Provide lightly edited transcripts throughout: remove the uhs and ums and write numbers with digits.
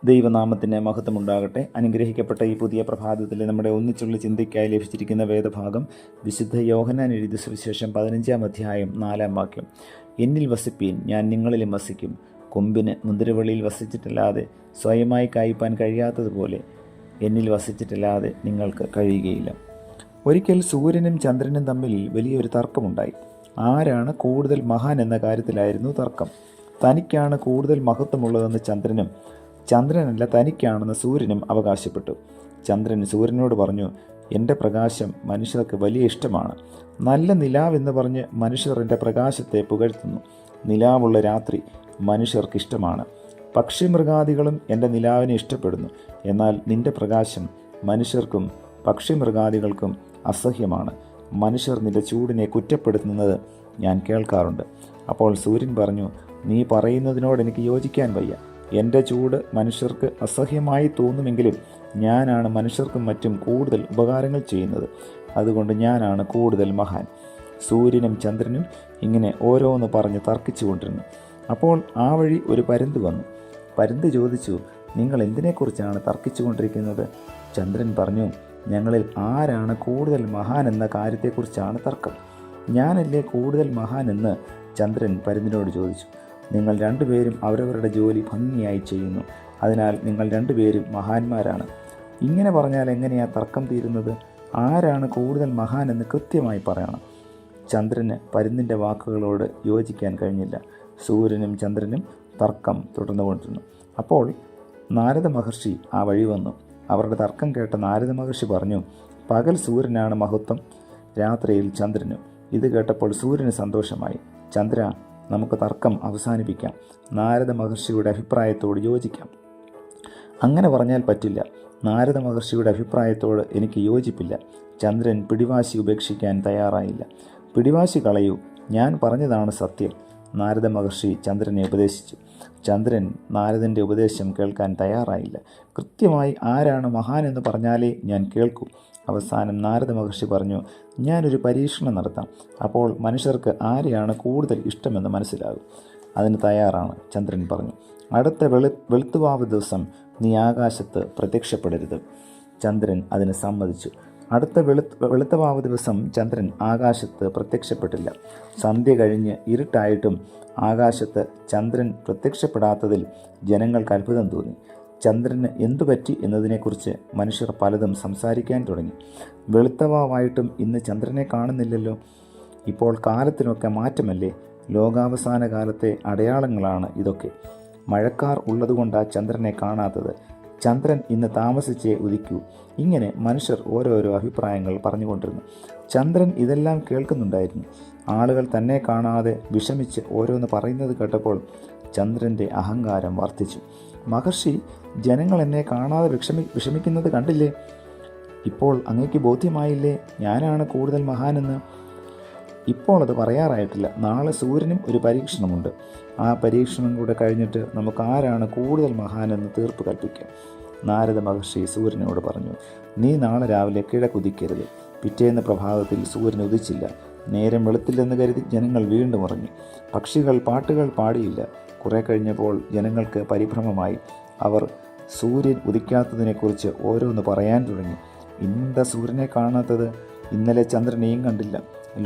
ദൈവനാമത്തിന് മഹത്വമുണ്ടാകട്ടെ. അനുഗ്രഹിക്കപ്പെട്ട ഈ പുതിയ പ്രഭാതത്തിൽ നമ്മുടെ ഒന്നിച്ചുള്ള ചിന്തയ്ക്കായി ലഭിച്ചിരിക്കുന്ന വേദഭാഗം വിശുദ്ധ യോഹന്നാൻ എഴുതിയ സുവിശേഷം 15-ാം അധ്യായം 4-ാം വാക്യം. എന്നിൽ വസിപ്പീൻ, ഞാൻ നിങ്ങളിലും വസിക്കും. കൊമ്പിന് മുന്തിരിവള്ളിയിൽ വസിച്ചിട്ടല്ലാതെ സ്വയമായി കായ്പാൻ കഴിയാത്തതുപോലെ എന്നിൽ വസിച്ചിട്ടല്ലാതെ നിങ്ങൾക്ക് കഴിയുകയില്ല. ഒരിക്കൽ സൂര്യനും ചന്ദ്രനും തമ്മിൽ വലിയൊരു തർക്കമുണ്ടായി. ആരാണ് കൂടുതൽ മഹാൻ എന്ന കാര്യത്തിലായിരുന്നു തർക്കം. തനിക്കാണ് കൂടുതൽ മഹത്വമുള്ളതെന്ന് ചന്ദ്രനല്ല തനിക്കാണെന്ന് സൂര്യനും അവകാശപ്പെട്ടു. ചന്ദ്രൻ സൂര്യനോട് പറഞ്ഞു, എൻ്റെ പ്രകാശം മനുഷ്യർക്ക് വലിയ ഇഷ്ടമാണ്. നല്ല നിലാവെന്ന് പറഞ്ഞ് മനുഷ്യർ എൻ്റെ പ്രകാശത്തെ പുകഴ്ത്തുന്നു. നിലാവുള്ള രാത്രി മനുഷ്യർക്ക് ഇഷ്ടമാണ്. പക്ഷിമൃഗാദികളും എൻ്റെ നിലാവിനെ ഇഷ്ടപ്പെടുന്നു. എന്നാൽ നിന്റെ പ്രകാശം മനുഷ്യർക്കും പക്ഷിമൃഗാദികൾക്കും അസഹ്യമാണ്. മനുഷ്യർ നിന്റെ ചൂടിനെ കുറ്റപ്പെടുത്തുന്നത് ഞാൻ കേൾക്കാറുണ്ട്. അപ്പോൾ സൂര്യൻ പറഞ്ഞു, നീ പറയുന്നതിനോട് എനിക്ക് യോജിക്കാൻ വയ്യ. എൻ്റെ ചൂട് മനുഷ്യർക്ക് അസഹ്യമായി തോന്നുമെങ്കിലും ഞാനാണ് മനുഷ്യർക്കും മറ്റും കൂടുതൽ ഉപകാരങ്ങൾ ചെയ്യുന്നത്. അതുകൊണ്ട് ഞാനാണ് കൂടുതൽ മഹാൻ. സൂര്യനും ചന്ദ്രനും ഇങ്ങനെ ഓരോന്ന് പറഞ്ഞ് തർക്കിച്ചു കൊണ്ടിരുന്നു. അപ്പോൾ ആ വഴി ഒരു പരുന്ത് വന്നു. പരുന്ത് ചോദിച്ചു, നിങ്ങൾ എന്തിനെക്കുറിച്ചാണ് തർക്കിച്ചു കൊണ്ടിരിക്കുന്നത്? ചന്ദ്രൻ പറഞ്ഞു, ഞങ്ങളിൽ ആരാണ് കൂടുതൽ മഹാൻ എന്ന കാര്യത്തെക്കുറിച്ചാണ് തർക്കം. ഞാനല്ലേ കൂടുതൽ മഹാൻ എന്ന് ചന്ദ്രൻ പരുന്തിനോട് ചോദിച്ചു. നിങ്ങൾ രണ്ടുപേരും അവരവരുടെ ജോലി ഭംഗിയായി ചെയ്യുന്നു. അതിനാൽ നിങ്ങൾ രണ്ടുപേരും മഹാന്മാരാണ്. ഇങ്ങനെ പറഞ്ഞാൽ എങ്ങനെയാണ് തർക്കം തീരുന്നത്? ആരാണ് കൂടുതൽ മഹാൻ എന്ന് കൃത്യമായി പറയണം. ചന്ദ്രന് പരുന്തിൻ്റെ വാക്കുകളോട് യോജിക്കാൻ കഴിഞ്ഞില്ല. സൂര്യനും ചന്ദ്രനും തർക്കം തുടർന്നുകൊണ്ടിരുന്നു. അപ്പോൾ നാരദ മഹർഷി ആ വഴി വന്നു. അവരുടെ തർക്കം കേട്ട നാരദ മഹർഷി പറഞ്ഞു, പകൽ സൂര്യനാണ് മഹത്വം, രാത്രിയിൽ ചന്ദ്രനും. ഇത് കേട്ടപ്പോൾ സൂര്യന് സന്തോഷമായി. ചന്ദ്ര, നമുക്ക് തർക്കം അവസാനിപ്പിക്കാം. നാരദ മഹർഷിയുടെ അഭിപ്രായത്തോട് യോജിക്കാം. അങ്ങനെ പറഞ്ഞാൽ പറ്റില്ല. നാരദ മഹർഷിയുടെ അഭിപ്രായത്തോട് എനിക്ക് യോജിപ്പില്ല. ചന്ദ്രൻ പിടിവാശി ഉപേക്ഷിക്കാൻ തയ്യാറായില്ല. പിടിവാശി കളയൂ, ഞാൻ പറഞ്ഞതാണ് സത്യം. നാരദ മഹർഷി ചന്ദ്രനെ ഉപദേശിച്ചു. ചന്ദ്രൻ നാരദൻ്റെ ഉപദേശം കേൾക്കാൻ തയ്യാറായില്ല. കൃത്യമായി ആരാണ് മഹാൻ എന്ന് പറഞ്ഞാലേ ഞാൻ കേൾക്കൂ. അവസാനം നാരദ മഹർഷി പറഞ്ഞു, ഞാനൊരു പരീക്ഷണം നടത്താം. അപ്പോൾ മനുഷ്യർക്ക് ആരെയാണ് കൂടുതൽ ഇഷ്ടമെന്ന് മനസ്സിലാകും. അതിന് തയ്യാറാണ്. ചന്ദ്രൻ പറഞ്ഞു, അടുത്ത വെളുത്തുവാവ് ദിവസം നീ ആകാശത്ത് പ്രത്യക്ഷപ്പെടരുത്. ചന്ദ്രൻ അതിന് സമ്മതിച്ചു. അടുത്ത വെളുത്തവാവ് ദിവസം ചന്ദ്രൻ ആകാശത്ത് പ്രത്യക്ഷപ്പെട്ടില്ല. സന്ധ്യ കഴിഞ്ഞ് ഇരുട്ടായിട്ടും ആകാശത്ത് ചന്ദ്രൻ പ്രത്യക്ഷപ്പെടാത്തതിൽ ജനങ്ങൾക്ക് അത്ഭുതം തോന്നി. ചന്ദ്രന് എന്തുപറ്റി എന്നതിനെക്കുറിച്ച് മനുഷ്യർ പലതും സംസാരിക്കാൻ തുടങ്ങി. വെളുത്തവാവായിട്ടും ഇന്ന് ചന്ദ്രനെ കാണുന്നില്ലല്ലോ. ഇപ്പോൾ കാലത്തിനൊക്കെ മാറ്റമല്ലേ? ലോകാവസാന കാലത്തെ അടയാളങ്ങളാണ് ഇതൊക്കെ. മഴക്കാർ ഉള്ളതുകൊണ്ടാണ് ചന്ദ്രനെ കാണാത്തത്. ചന്ദ്രൻ ഇന്ന് താമസിച്ചേ ഉദിക്കൂ. ഇങ്ങനെ മനുഷ്യർ ഓരോരോ അഭിപ്രായങ്ങൾ പറഞ്ഞുകൊണ്ടിരുന്നു. ചന്ദ്രൻ ഇതെല്ലാം കേൾക്കുന്നുണ്ടായിരുന്നു. ആളുകൾ തന്നെ കാണാതെ വിഷമിച്ച് ഓരോന്ന് പറയുന്നത് കേട്ടപ്പോൾ ചന്ദ്രൻ്റെ അഹങ്കാരം വർദ്ധിച്ചു. മഹർഷി, ജനങ്ങൾ എന്നെ കാണാതെ വിഷമിക്കുന്നത് കണ്ടില്ലേ? ഇപ്പോൾ അങ്ങേക്ക് ബോധ്യമായില്ലേ ഞാനാണ് കൂടുതൽ മഹാനെന്ന്? ഇപ്പോൾ അത് പറയാറായിട്ടില്ല. നാളെ സൂര്യനും ഒരു പരീക്ഷണമുണ്ട്. ആ പരീക്ഷണം കൂടെ കഴിഞ്ഞിട്ട് നമുക്ക് ആരാണ് കൂടുതൽ മഹാനെന്ന് തീർപ്പ് കൽപ്പിക്കാം. നാരദ മഹർഷി സൂര്യനോട് പറഞ്ഞു, നീ നാളെ രാവിലെ കിഴക്കുദിക്കരുത്. പിറ്റേന്ന് പ്രഭാതത്തിൽ സൂര്യൻ ഉദിച്ചില്ല. നേരം വെളുത്തില്ലെന്ന് കരുതി ജനങ്ങൾ വീണ്ടും ഉറങ്ങി. പക്ഷികൾ പാട്ടുകൾ പാടിയില്ല. കുറെ കഴിഞ്ഞപ്പോൾ ജനങ്ങൾക്ക് പരിഭ്രമമായി. അവർ സൂര്യൻ ഉദിക്കാത്തതിനെക്കുറിച്ച് ഓരോന്ന് പറയാൻ തുടങ്ങി. ഇന്നെന്താ സൂര്യനെ കാണാത്തത്? ഇന്നലെ ചന്ദ്രനെയും കണ്ടില്ല.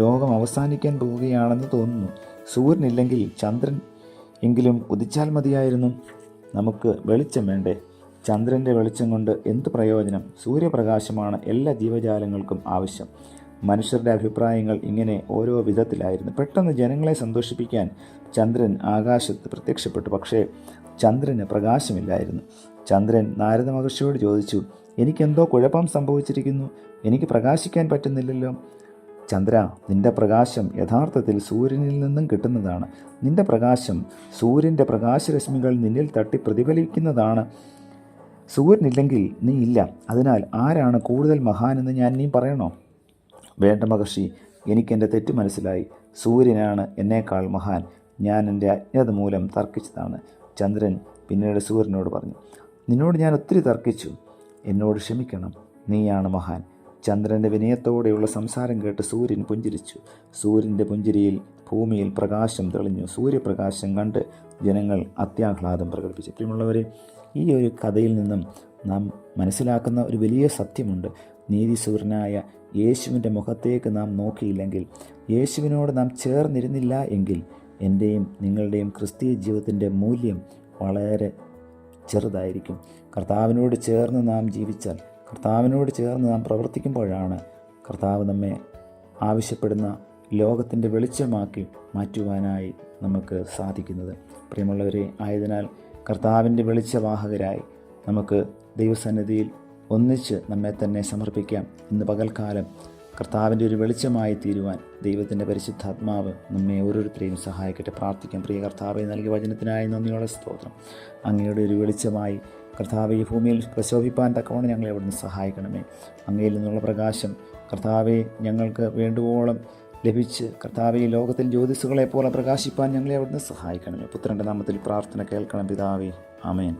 ലോകം അവസാനിക്കാൻ പോവുകയാണെന്ന് തോന്നുന്നു. സൂര്യനില്ലെങ്കിൽ ചന്ദ്രൻ എങ്കിലും ഉദിച്ചാൽ മതിയായിരുന്നു. നമുക്ക് വെളിച്ചം വേണ്ടേ? ചന്ദ്രൻ്റെ വെളിച്ചം കൊണ്ട് എന്ത് പ്രയോജനം? സൂര്യപ്രകാശമാണ് എല്ലാ ജീവജാലങ്ങൾക്കും ആവശ്യം. മനുഷ്യരുടെ അഭിപ്രായങ്ങൾ ഇങ്ങനെ ഓരോ വിധത്തിലായിരുന്നു. പെട്ടെന്ന് ജനങ്ങളെ സന്തോഷിപ്പിക്കാൻ ചന്ദ്രൻ ആകാശത്ത് പ്രത്യക്ഷപ്പെട്ടു. പക്ഷേ ചന്ദ്രന് പ്രകാശമില്ലായിരുന്നു. ചന്ദ്രൻ നാരദ മഹർഷിയോട് ചോദിച്ചു, എനിക്കെന്തോ കുഴപ്പം സംഭവിച്ചിരിക്കുന്നു. എനിക്ക് പ്രകാശിക്കാൻ പറ്റുന്നില്ലല്ലോ. ചന്ദ്ര, നിന്റെ പ്രകാശം യഥാർത്ഥത്തിൽ സൂര്യനിൽ നിന്നും കിട്ടുന്നതാണ്. നിന്റെ പ്രകാശം സൂര്യൻ്റെ പ്രകാശരശ്മികൾ നിന്നിൽ തട്ടി പ്രതിഫലിക്കുന്നതാണ്. സൂര്യനില്ലെങ്കിൽ നീ ഇല്ല. അതിനാൽ ആരാണ് കൂടുതൽ മഹാനെന്ന് ഞാൻ നീ പറയണോ? വേണ്ട മഹർഷി, എനിക്കെൻ്റെ തെറ്റ് മനസ്സിലായി. സൂര്യനാണ് എന്നേക്കാൾ മഹാൻ. ഞാൻ എൻ്റെ അജ്ഞത മൂലം തർക്കിച്ചതാണ്. ചന്ദ്രൻ പിന്നീട് സൂര്യനോട് പറഞ്ഞു, നിന്നോട് ഞാൻ ഒത്തിരി തർക്കിച്ചു. എന്നോട് ക്ഷമിക്കണം. നീയാണ് മഹാൻ. ചന്ദ്രൻ്റെ വിനയത്തോടെയുള്ള സംസാരം കേട്ട് സൂര്യൻ പുഞ്ചിരിച്ചു. സൂര്യൻ്റെ പുഞ്ചിരിയിൽ ഭൂമിയിൽ പ്രകാശം തെളിഞ്ഞു. സൂര്യപ്രകാശം കണ്ട് ജനങ്ങൾ അത്യാഹ്ലാദം പ്രകടിപ്പിച്ചു. പ്രിയമുള്ളവരെ, ഈ ഒരു കഥയിൽ നിന്നും നാം മനസ്സിലാക്കുന്ന ഒരു വലിയ സത്യമുണ്ട്. നീതിസൂരനായ യേശുവിൻ്റെ മുഖത്തേക്ക് നാം നോക്കിയില്ലെങ്കിൽ, യേശുവിനോട് നാം ചേർന്നിരുന്നില്ല എങ്കിൽ എൻ്റെയും നിങ്ങളുടെയും ക്രിസ്തീയ ജീവിതത്തിൻ്റെ മൂല്യം വളരെ ചെറുതായിരിക്കും. കർത്താവിനോട് ചേർന്ന് നാം ജീവിച്ചാൽ, കർത്താവിനോട് ചേർന്ന് നാം പ്രവർത്തിക്കുമ്പോഴാണ് കർത്താവ് നമ്മെ ആവശ്യപ്പെടുന്ന ലോകത്തിൻ്റെ വെളിച്ചമാക്കി മാറ്റുവാനായി നമുക്ക് സാധിക്കുന്നത്. പ്രിയമുള്ളവരെ, ആയതിനാൽ കർത്താവിൻ്റെ വെളിച്ചവാഹകരായി നമുക്ക് ദൈവസന്നിധിയിൽ ഒന്നിച്ച് നമ്മെ തന്നെ സമർപ്പിക്കാം. ഇന്ന് പകൽക്കാലം കർത്താവിൻ്റെ ഒരു വെളിച്ചമായി തീരുവാൻ ദൈവത്തിൻ്റെ പരിശുദ്ധാത്മാവ് നമ്മെ ഓരോരുത്തരെയും സഹായിക്കട്ടെ. പ്രാർത്ഥിക്കാം. പ്രിയ കർത്താവെ, നൽകിയ വചനത്തിനായി നന്ദിയോടെ സ്തോത്രം. അങ്ങയുടെ ഒരു വെളിച്ചമായി കർത്താവെ ഈ ഭൂമിയിൽ പ്രശോഭിപ്പാൻ തക്കവണ്ണം ഞങ്ങളെ അവിടുന്ന് സഹായിക്കണമേ. അങ്ങയിൽ നിന്നുള്ള പ്രകാശം കർത്താവെ ഞങ്ങൾക്ക് വേണ്ടുവോളം ലഭിച്ച് കർത്താവെ ഈ ലോകത്തിൽ ജ്യോതിസുകളെ പോലെ പ്രകാശിപ്പാൻ ഞങ്ങളെ അവിടുന്ന് സഹായിക്കണമേ. പുത്രൻ്റെ നാമത്തിൽ പ്രാർത്ഥന കേൾക്കണം പിതാവേ. ആമേൻ.